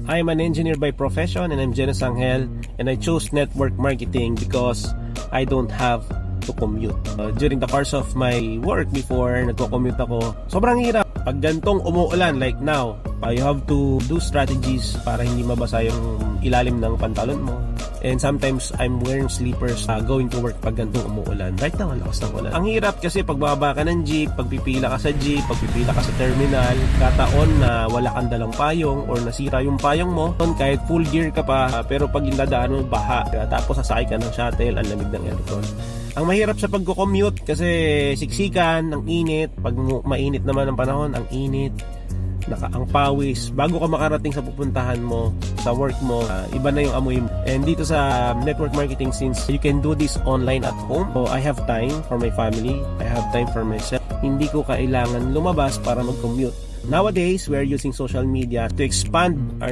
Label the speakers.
Speaker 1: I'm an engineer by profession and I'm Jenna Sanghel, and I chose network marketing because I don't have to commute. During the course of my work before, nagko-commute ako. Sobrang hirap. Pag gantong umuulan like now, you have to do strategies para hindi mabasa yung ilalim ng pantalon mo. And sometimes I'm wearing slippers going to work pag gantong umuulan. Right now, ang lakas ng ulan. Ang hirap kasi pagbaba ka ng jeep, pagpipila ka sa jeep, pagpipila ka sa terminal, kataon na wala kang dalang payong or nasira yung payong mo. Kahit full gear ka pa, pero pag indadaan mo, baha. Tapos sasakay ka ng shuttle, ang lamig ng aircon. Ang mahirap sa pagko-commute kasi siksikan, ang init. Pag mainit naman ang panahon, ang init, ang pawis. Bago ka makarating sa pupuntahan mo, sa work mo, iba na yung amoy mo. And dito sa network marketing, since you can do this online at home, so I have time for my family, I have time for myself. Hindi ko kailangan lumabas para mag-commute. Nowadays, we are using social media to expand our